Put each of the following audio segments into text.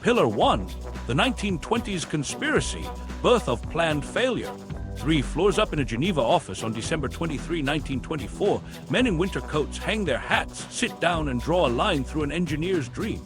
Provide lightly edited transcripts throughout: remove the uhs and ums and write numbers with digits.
Pillar 1. The 1920s Conspiracy, Birth of Planned Failure. 3 floors up in a Geneva office on December 23, 1924, men in winter coats hang their hats, sit down and draw a line through an engineer's dream.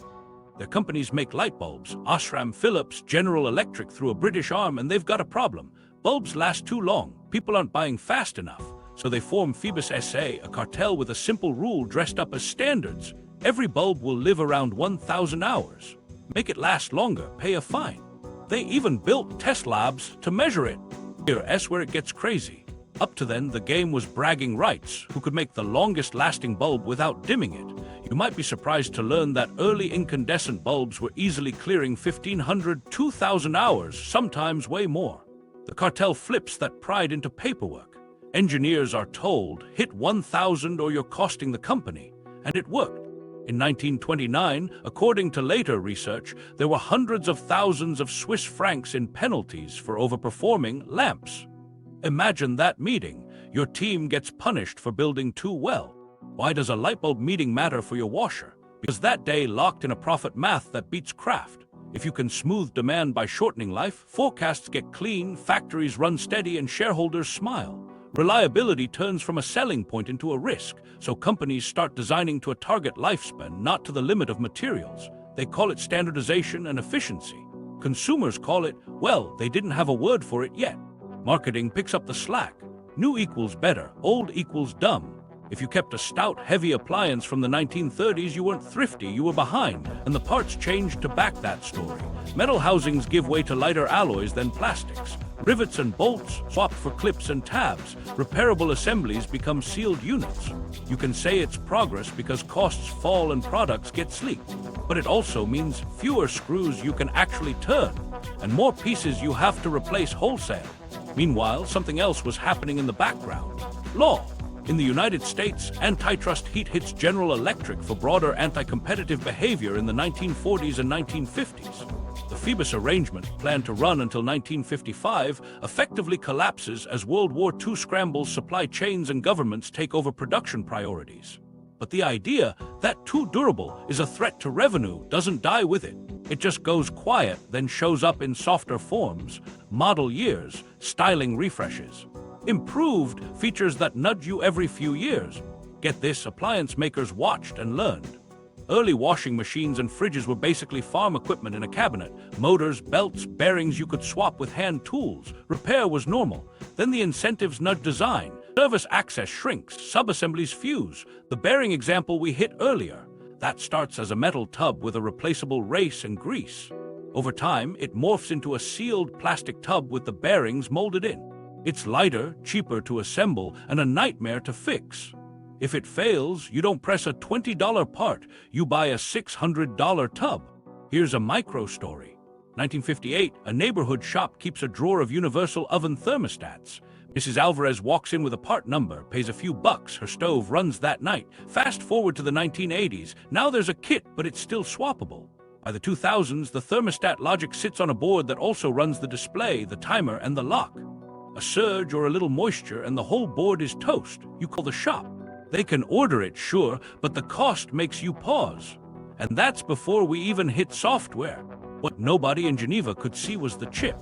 Their companies make light bulbs, Osram, Philips, General Electric through a British arm, and they've got a problem. Bulbs last too long, people aren't buying fast enough. So they form Phoebus SA, a cartel with a simple rule dressed up as standards. Every bulb will live around 1,000 hours. Make it last longer, pay a fine. They even built test labs to measure it. Here's where it gets crazy. Up to then, the game was bragging rights, who could make the longest-lasting bulb without dimming it. You might be surprised to learn that early incandescent bulbs were easily clearing 1,500, 2,000 hours, sometimes way more. The cartel flips that pride into paperwork. Engineers are told, hit 1,000 or you're costing the company. And it worked. In 1929, according to later research, there were hundreds of thousands of Swiss francs in penalties for overperforming lamps. Imagine that meeting. Your team gets punished for building too well. Why does a light bulb meeting matter for your washer? Because that day locked in a profit math that beats craft. If you can smooth demand by shortening life, forecasts get clean, factories run steady, and shareholders smile. Reliability turns from a selling point into a risk, so companies start designing to a target lifespan, not to the limit of materials. They call it standardization and efficiency. Consumers call it, well, they didn't have a word for it yet. Marketing picks up the slack. New equals better, old equals dumb. If you kept a stout, heavy appliance from the 1930s, you weren't thrifty, you were behind, and the parts changed to back that story. Metal housings give way to lighter alloys than plastics. Rivets and bolts swapped for clips and tabs. Repairable assemblies become sealed units. You can say it's progress because costs fall and products get sleek. But it also means fewer screws you can actually turn, and more pieces you have to replace wholesale. Meanwhile, something else was happening in the background. Law. In the United States, antitrust heat hits General Electric for broader anti-competitive behavior in the 1940s and 1950s. The Phoebus arrangement, planned to run until 1955, effectively collapses as World War II scrambles supply chains and governments take over production priorities. But the idea that too durable is a threat to revenue doesn't die with it. It just goes quiet, then shows up in softer forms, model years, styling refreshes. Improved features that nudge you every few years. Get this, appliance makers watched and learned. Early washing machines and fridges were basically farm equipment in a cabinet. Motors, belts, bearings you could swap with hand tools. Repair was normal. Then the incentives nudge design. Service access shrinks, subassemblies fuse. The bearing example we hit earlier. That starts as a metal tub with a replaceable race and grease. Over time, it morphs into a sealed plastic tub with the bearings molded in. It's lighter, cheaper to assemble, and a nightmare to fix. If it fails, you don't press a $20 part, you buy a $600 tub. Here's a micro story. 1958, a neighborhood shop keeps a drawer of universal oven thermostats. Mrs. Alvarez walks in with a part number, pays a few bucks, her stove runs that night. Fast forward to the 1980s, now there's a kit, but it's still swappable. By the 2000s, the thermostat logic sits on a board that also runs the display, the timer, and the lock. A surge or a little moisture and the whole board is toast. You call the shop. They can order it, sure, but the cost makes you pause. And that's before we even hit software. What nobody in Geneva could see was the chip.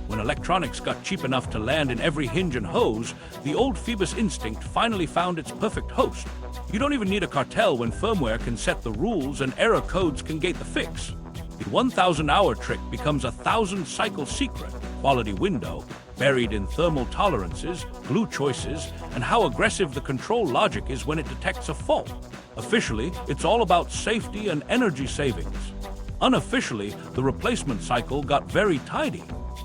When electronics got cheap enough to land in every hinge and hose, the old Phoebus instinct finally found its perfect host. You don't even need a cartel when firmware can set the rules and error codes can gate the fix. The 1,000-hour trick becomes a 1,000-cycle secret, quality window, buried in thermal tolerances, glue choices, and how aggressive the control logic is when it detects a fault. Officially, it's all about safety and energy savings. Unofficially, the replacement cycle got very tidy.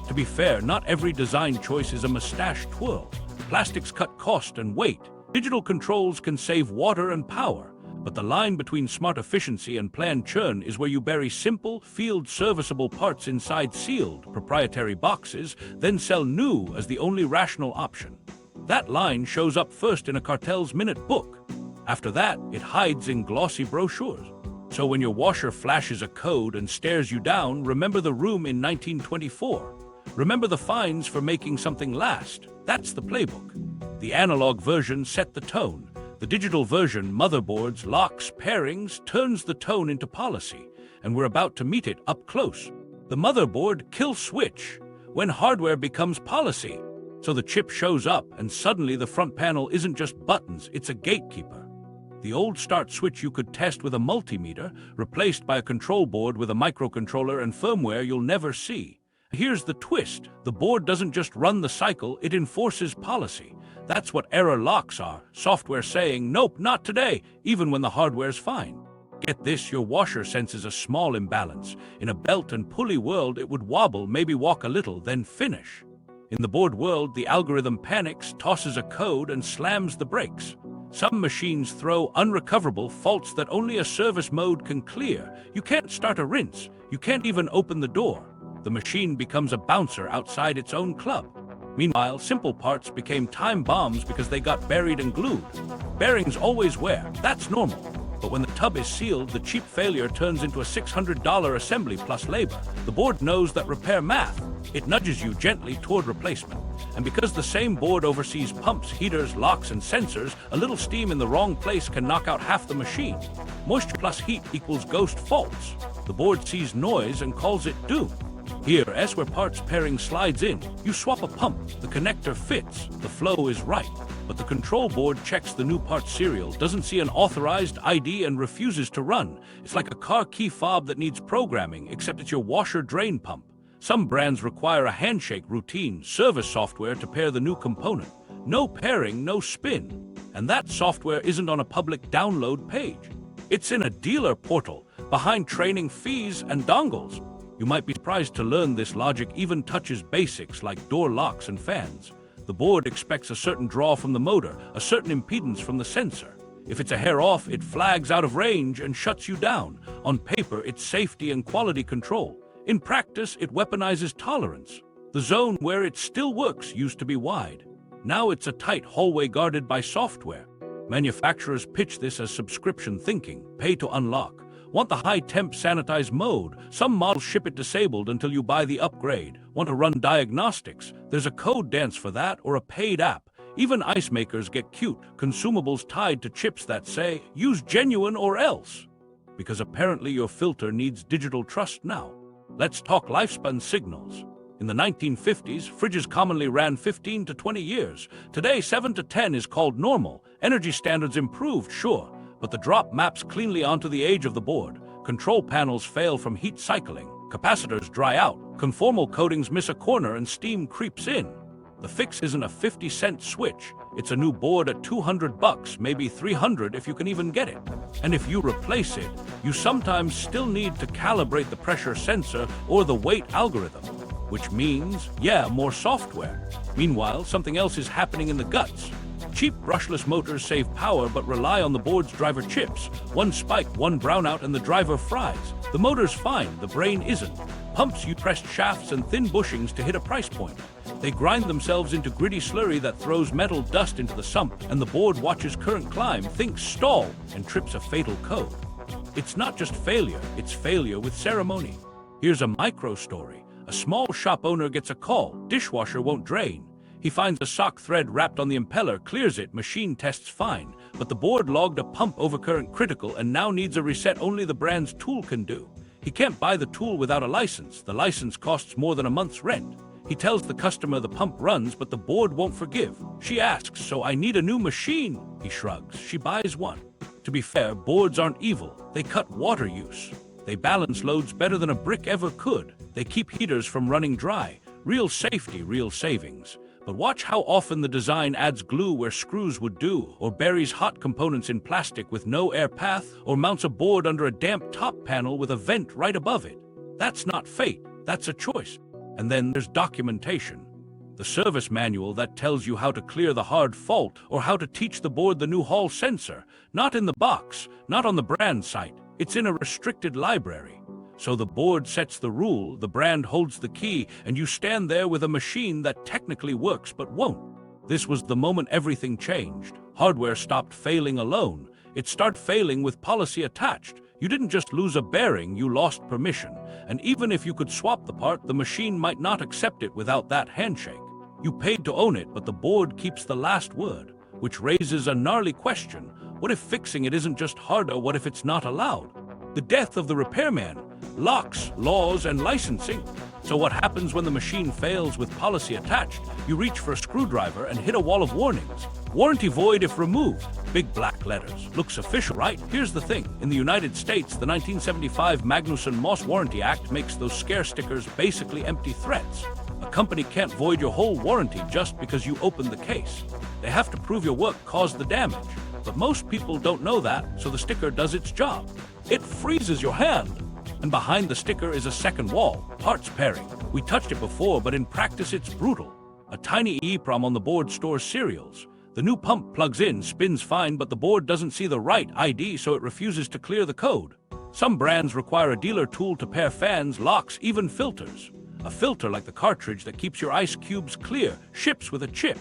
To be fair, not every design choice is a mustache twirl. Plastics cut cost and weight. Digital controls can save water and power. But the line between smart efficiency and planned churn is where you bury simple, field-serviceable parts inside sealed, proprietary boxes, then sell new as the only rational option. That line shows up first in a cartel's minute book. After that, it hides in glossy brochures. So when your washer flashes a code and stares you down, remember the room in 1924. Remember the fines for making something last. That's the playbook. The analog version set the tone. The digital version, motherboards, locks, pairings, turns the tone into policy. and we're about to meet it up close. The motherboard kill switch, when hardware becomes policy. So the chip shows up, and suddenly the front panel isn't just buttons, it's a gatekeeper. The old start switch you could test with a multimeter, replaced by a control board with a microcontroller and firmware you'll never see. Here's the twist. The board doesn't just run the cycle, it enforces policy. That's what error locks are. Software saying, nope, not today, even when the hardware's fine. Get this, your washer senses a small imbalance. In a belt and pulley world, it would wobble, maybe walk a little, then finish. In the board world, the algorithm panics, tosses a code, and slams the brakes. Some machines throw unrecoverable faults that only a service mode can clear. You can't start a rinse. You can't even open the door. The machine becomes a bouncer outside its own club. Meanwhile, simple parts became time bombs because they got buried and glued. Bearings always wear. That's normal. But when the tub is sealed, the cheap failure turns into a $600 assembly plus labor. The board knows that repair math. It nudges you gently toward replacement. And because the same board oversees pumps, heaters, locks, and sensors, a little steam in the wrong place can knock out half the machine. Moisture plus heat equals ghost faults. The board sees noise and calls it doom. Here, as where parts pairing slides in, you swap a pump, the connector fits, the flow is right. But the control board checks the new part serial, doesn't see an authorized ID, and refuses to run. It's like a car key fob that needs programming, except it's your washer drain pump. Some brands require a handshake routine, service software to pair the new component. No pairing, no spin. And that software isn't on a public download page. It's in a dealer portal, behind training fees and dongles. You might be surprised to learn this logic even touches basics like door locks and fans. The board expects a certain draw from the motor, a certain impedance from the sensor. If it's a hair off, it flags out of range and shuts you down. On paper, it's safety and quality control. In practice, it weaponizes tolerance. The zone where it still works used to be wide. Now it's a tight hallway guarded by software. Manufacturers pitch this as subscription thinking, pay to unlock. Want the high-temp sanitized mode? Some models ship it disabled until you buy the upgrade. Want to run diagnostics? There's a code dance for that, or a paid app. Even ice makers get cute, consumables tied to chips that say, use genuine or else. Because apparently your filter needs digital trust now. Let's talk lifespan signals. In the 1950s, fridges commonly ran 15 to 20 years. Today, 7 to 10 is called normal. Energy standards improved, sure. But the drop maps cleanly onto the age of the board. Control panels fail from heat cycling. Capacitors dry out. Conformal coatings miss a corner and steam creeps in. The fix isn't a 50-cent switch. It's a new board at $200, maybe $300 if you can even get it. And if you replace it, you sometimes still need to calibrate the pressure sensor or the weight algorithm. Which means, yeah, more software. Meanwhile, something else is happening in the guts. Cheap brushless motors save power but rely on the board's driver chips. One spike, one brownout, and the driver fries. The motor's fine, the brain isn't. Pumps use pressed shafts and thin bushings to hit a price point. They grind themselves into gritty slurry that throws metal dust into the sump, and the board watches current climb, thinks stall, and trips a fatal code. It's not just failure, it's failure with ceremony. Here's a micro story. A small shop owner gets a call, dishwasher won't drain. He finds a sock thread wrapped on the impeller, clears it, machine tests fine. But the board logged a pump overcurrent critical and now needs a reset only the brand's tool can do. He can't buy the tool without a license. The license costs more than a month's rent. He tells the customer the pump runs, but the board won't forgive. She asks, so I need a new machine? He shrugs. She buys one. To be fair, boards aren't evil. They cut water use. They balance loads better than a brick ever could. They keep heaters from running dry. Real safety, real savings. But watch how often the design adds glue where screws would do, or buries hot components in plastic with no air path, or mounts a board under a damp top panel with a vent right above it. That's not fate, that's a choice. And then there's documentation. The service manual that tells you how to clear the hard fault, or how to teach the board the new Hall sensor. Not in the box, not on the brand site. It's in a restricted library. So the board sets the rule, the brand holds the key, and you stand there with a machine that technically works but won't. This was the moment everything changed. Hardware stopped failing alone. It started failing with policy attached. You didn't just lose a bearing, you lost permission. And even if you could swap the part, the machine might not accept it without that handshake. You paid to own it, but the board keeps the last word, which raises a gnarly question. What if fixing it isn't just harder? What if it's not allowed? The death of the repairman. locks, laws, and licensing. So what happens when the machine fails with policy attached? You reach for a screwdriver and hit a wall of warnings. Warranty void if removed. Big black letters. Looks official, right? Here's the thing. In the United States, the 1975 Magnuson-Moss Warranty Act makes those scare stickers basically empty threats. A company can't void your whole warranty just because you opened the case. They have to prove your work caused the damage. But most people don't know that, so the sticker does its job. It freezes your hand. And behind the sticker is a second wall, parts pairing. We touched it before, but in practice it's brutal. A tiny EEPROM on the board stores serials. The new pump plugs in, spins fine, but the board doesn't see the right ID, so it refuses to clear the code. Some brands require a dealer tool to pair fans, locks, even filters. A filter like the cartridge that keeps your ice cubes clear, ships with a chip.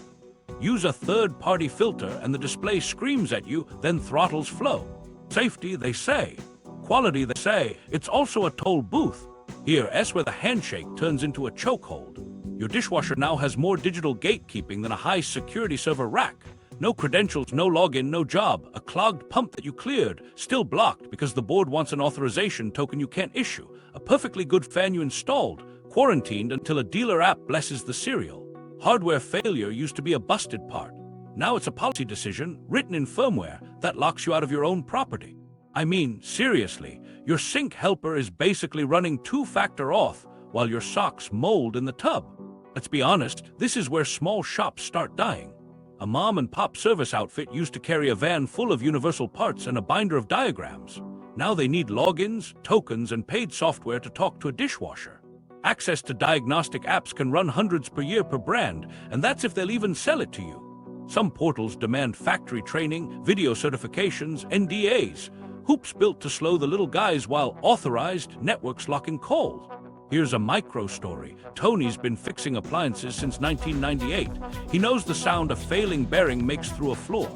Use a third-party filter and the display screams at you, then throttles flow. Safety, they say. Quality, they say. It's also a toll booth. Here, S where the handshake turns into a chokehold. Your dishwasher now has more digital gatekeeping than a high-security server rack. No credentials, no login, no job. A clogged pump that you cleared, still blocked because the board wants an authorization token you can't issue. A perfectly good fan you installed, quarantined until a dealer app blesses the serial. Hardware failure used to be a busted part. Now it's a policy decision, written in firmware, that locks you out of your own property. I mean, seriously, your sink helper is basically running two-factor auth while your socks mold in the tub. Let's be honest, this is where small shops start dying. A mom-and-pop service outfit used to carry a van full of universal parts and a binder of diagrams. Now they need logins, tokens, and paid software to talk to a dishwasher. Access to diagnostic apps can run hundreds per year per brand, and that's if they'll even sell it to you. Some portals demand factory training, video certifications, NDAs. Hoops built to slow the little guys while authorized networks locking calls. Here's a micro story. Tony's been fixing appliances since 1998. He knows the sound a failing bearing makes through a floor.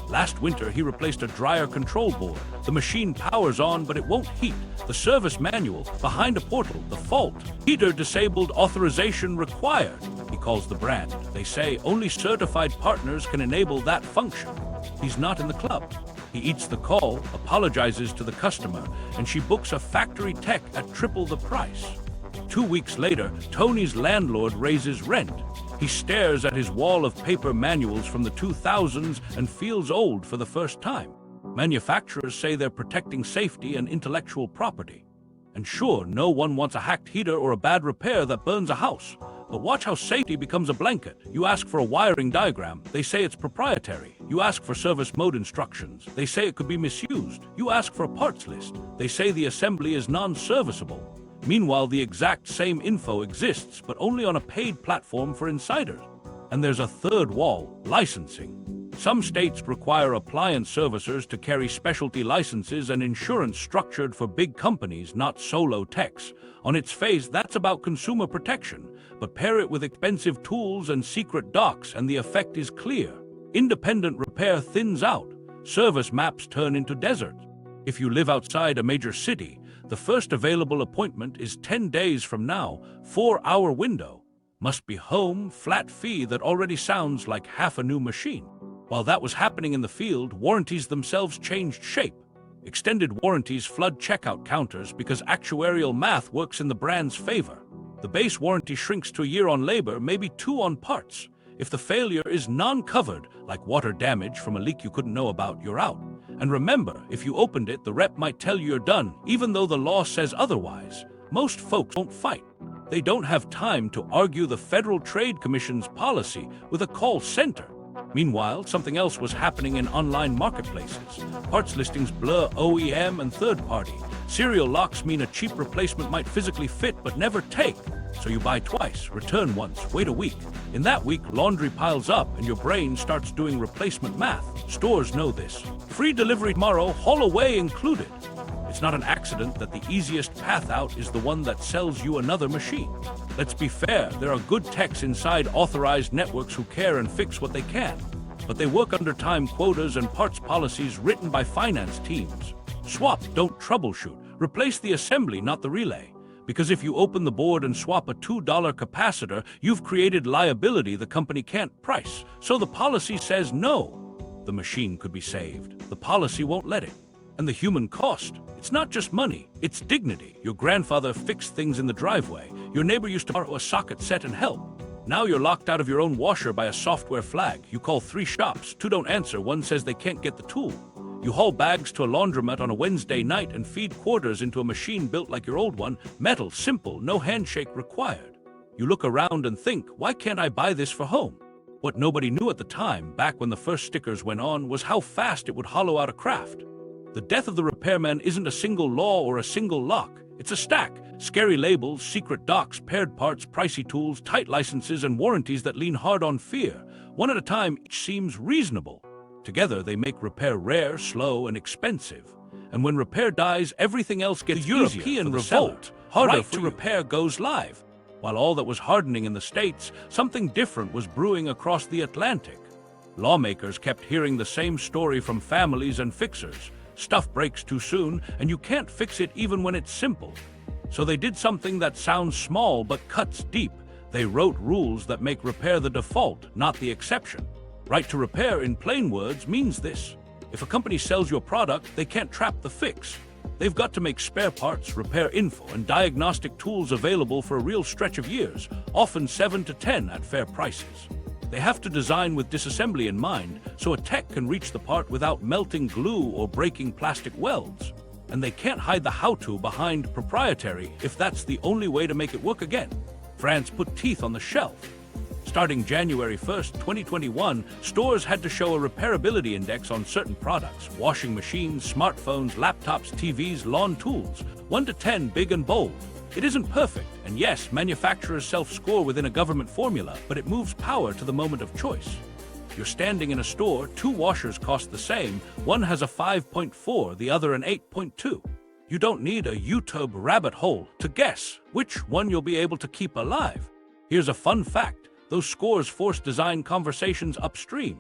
Last winter, he replaced a dryer control board. The machine powers on, but it won't heat. The service manual, behind a portal, the fault. Heater disabled, authorization required. He calls the brand. They say only certified partners can enable that function. He's not in the club. He eats the call, apologizes to the customer, and she books a factory tech at triple the price. 2 weeks later, Tony's landlord raises rent. He stares at his wall of paper manuals from the 2000s and feels old for the first time. Manufacturers say they're protecting safety and intellectual property. And sure, no one wants a hacked heater or a bad repair that burns a house. But watch how safety becomes a blanket. You ask for a wiring diagram, they say it's proprietary. You ask for service mode instructions, they say it could be misused. You ask for a parts list, they say the assembly is non-serviceable. Meanwhile, the exact same info exists, but only on a paid platform for insiders. And there's a third wall, licensing. Some states require appliance servicers to carry specialty licenses and insurance structured for big companies, not solo techs. On its face, that's about consumer protection, but pair it with expensive tools and secret docs and the effect is clear. Independent repair thins out. Service maps turn into deserts. If you live outside a major city, the first available appointment is 10 days from now, 4-hour window. Must be home, flat fee that already sounds like half a new machine. While that was happening in the field, warranties themselves changed shape. Extended warranties flood checkout counters because actuarial math works in the brand's favor. The base warranty shrinks to a year on labor, maybe 2 on parts. If the failure is non-covered, like water damage from a leak you couldn't know about, you're out. And remember, if you opened it, the rep might tell you you're done, even though the law says otherwise. Most folks won't fight. They don't have time to argue the Federal Trade Commission's policy with a call center. Meanwhile, something else was happening in online marketplaces. Parts listings blur OEM and third-party. Serial locks mean a cheap replacement might physically fit but never take. So you buy twice, return once, wait a week. In that week, laundry piles up and your brain starts doing replacement math. Stores know this. Free delivery tomorrow, haul away included. It's not an accident that the easiest path out is the one that sells you another machine. Let's be fair, there are good techs inside authorized networks who care and fix what they can. But they work under time quotas and parts policies written by finance teams. Swap, don't troubleshoot. Replace the assembly, not the relay. Because if you open the board and swap a $2 capacitor, you've created liability the company can't price. So the policy says no. The machine could be saved. The policy won't let it. And the human cost? It's not just money, it's dignity. Your grandfather fixed things in the driveway. Your neighbor used to borrow a socket set and help. Now you're locked out of your own washer by a software flag. You call 3 shops, 2 don't answer, 1 says they can't get the tool. You haul bags to a laundromat on a Wednesday night and feed quarters into a machine built like your old one, metal, simple, no handshake required. You look around and think, why can't I buy this for home? What nobody knew at the time, back when the first stickers went on, was how fast it would hollow out a craft. The death of the repairman isn't a single law or a single lock. It's a stack. Scary labels, secret docs, paired parts, pricey tools, tight licenses, and warranties that lean hard on fear. One at a time, each seems reasonable. Together, they make repair rare, slow, and expensive. And when repair dies, everything else gets easier. The European revolt, harder to repair, goes live. While all that was hardening in the States, something different was brewing across the Atlantic. Lawmakers kept hearing the same story from families and fixers. Stuff breaks too soon, and you can't fix it even when it's simple. So they did something that sounds small but cuts deep. They wrote rules that make repair the default, not the exception. Right to repair, in plain words, means this. If a company sells your product, they can't trap the fix. They've got to make spare parts, repair info, and diagnostic tools available for a real stretch of years, often 7 to 10 at fair prices. They have to design with disassembly in mind, so a tech can reach the part without melting glue or breaking plastic welds. And they can't hide the how-to behind proprietary if that's the only way to make it work again. France put teeth on the shelf. Starting January 1st, 2021, stores had to show a repairability index on certain products: washing machines, smartphones, laptops, TVs, lawn tools, 1 to 10, big and bold. It isn't perfect, and yes, manufacturers self-score within a government formula, but it moves power to the moment of choice. You're standing in a store, 2 washers cost the same, one has a 5.4, the other an 8.2. You don't need a YouTube rabbit hole to guess which one you'll be able to keep alive. Here's a fun fact: those scores force design conversations upstream.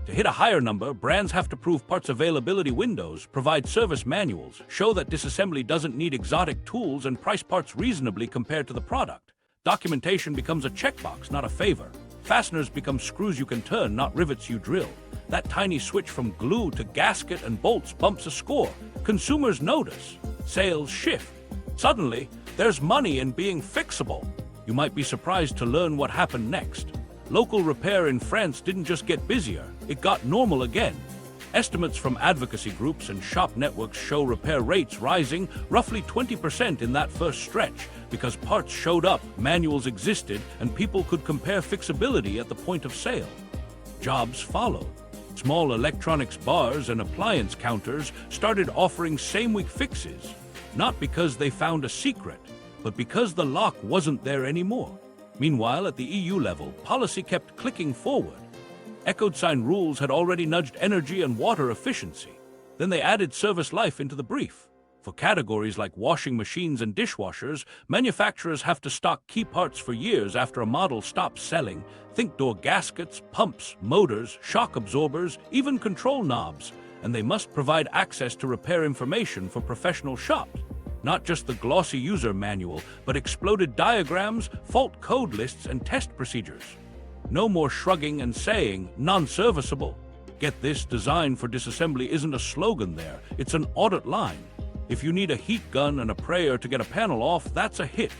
To hit a higher number, brands have to prove parts availability windows, provide service manuals, show that disassembly doesn't need exotic tools, and price parts reasonably compared to the product. Documentation becomes a checkbox, not a favor. Fasteners become screws you can turn, not rivets you drill. That tiny switch from glue to gasket and bolts bumps a score. Consumers notice. Sales shift. Suddenly, there's money in being fixable. You might be surprised to learn what happened next. Local repair in France didn't just get busier, it got normal again. Estimates from advocacy groups and shop networks show repair rates rising roughly 20% in that first stretch, because parts showed up, manuals existed, and people could compare fixability at the point of sale. Jobs followed. Small electronics bars and appliance counters started offering same-week fixes, not because they found a secret, but because the lock wasn't there anymore. Meanwhile, at the EU level, policy kept clicking forward. EcoDesign rules had already nudged energy and water efficiency. Then they added service life into the brief. For categories like washing machines and dishwashers, manufacturers have to stock key parts for years after a model stops selling. Think door gaskets, pumps, motors, shock absorbers, even control knobs. And they must provide access to repair information for professional shops. Not just the glossy user manual, but exploded diagrams, fault code lists, and test procedures. No more shrugging and saying, non-serviceable. Get this, design for disassembly isn't a slogan there, it's an audit line. If you need a heat gun and a prayer to get a panel off, that's a hit.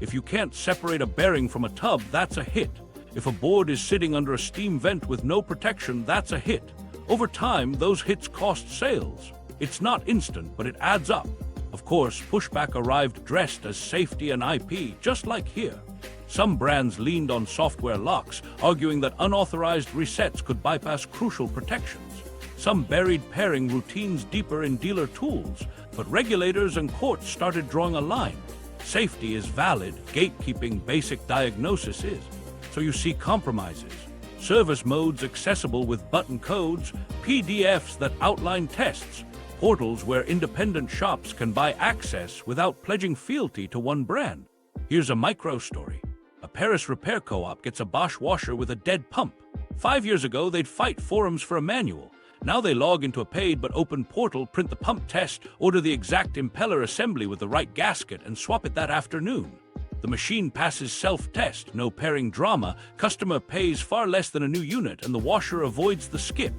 If you can't separate a bearing from a tub, that's a hit. If a board is sitting under a steam vent with no protection, that's a hit. Over time, those hits cost sales. It's not instant, but it adds up. Of course, pushback arrived dressed as safety and IP, just like here. Some brands leaned on software locks, arguing that unauthorized resets could bypass crucial protections. Some buried pairing routines deeper in dealer tools, but regulators and courts started drawing a line. Safety is valid, gatekeeping basic diagnosis is. So you see compromises. Service modes accessible with button codes, PDFs that outline tests, portals where independent shops can buy access without pledging fealty to one brand. Here's a micro story. A Paris repair co-op gets a Bosch washer with a dead pump. 5 years ago, they'd fight forums for a manual. Now they log into a paid but open portal, print the pump test, order the exact impeller assembly with the right gasket, and swap it that afternoon. The machine passes self-test, no pairing drama, customer pays far less than a new unit, and the washer avoids the skip.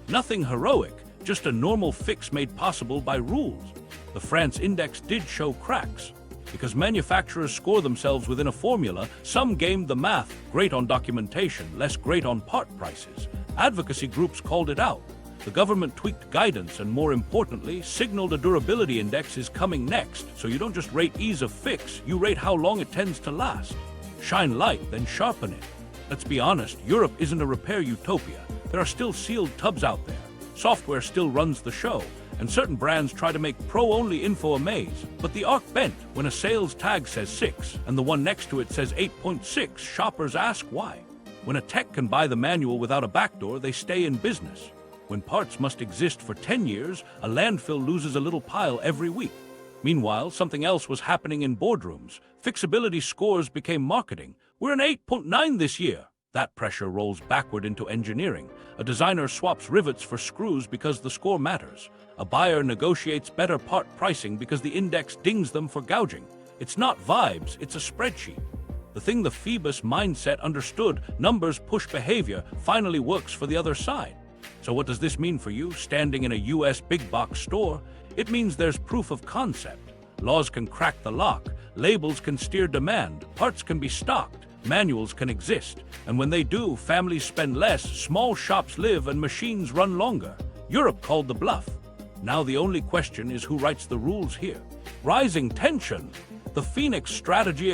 Nothing heroic, just a normal fix made possible by rules. The France index did show cracks. Because manufacturers score themselves within a formula, some gamed the math, great on documentation, less great on part prices. Advocacy groups called it out. The government tweaked guidance and, more importantly, signaled a durability index is coming next, so you don't just rate ease of fix, you rate how long it tends to last. Shine light, then sharpen it. Let's be honest, Europe isn't a repair utopia. There are still sealed tubs out there. Software still runs the show, and certain brands try to make pro-only info a maze. But the arc bent when a sales tag says 6 and the one next to it says 8.6. Shoppers ask why. When a tech can buy the manual without a backdoor, they stay in business. When parts must exist for 10 years, a landfill loses a little pile every week. Meanwhile, something else was happening in boardrooms. Fixability scores became marketing. We're an 8.9 this year. That pressure rolls backward into engineering. A designer swaps rivets for screws because the score matters. A buyer negotiates better part pricing because the index dings them for gouging. It's not vibes, it's a spreadsheet. The thing the Phoebus mindset understood, numbers push behavior, finally works for the other side. So what does this mean for you, standing in a US big box store? It means there's proof of concept. Laws can crack the lock, labels can steer demand, parts can be stocked, manuals can exist. And when they do, families spend less, small shops live, and machines run longer. Europe called the bluff. Now the only question is who writes the rules here. Rising tension. The Phoenix strategy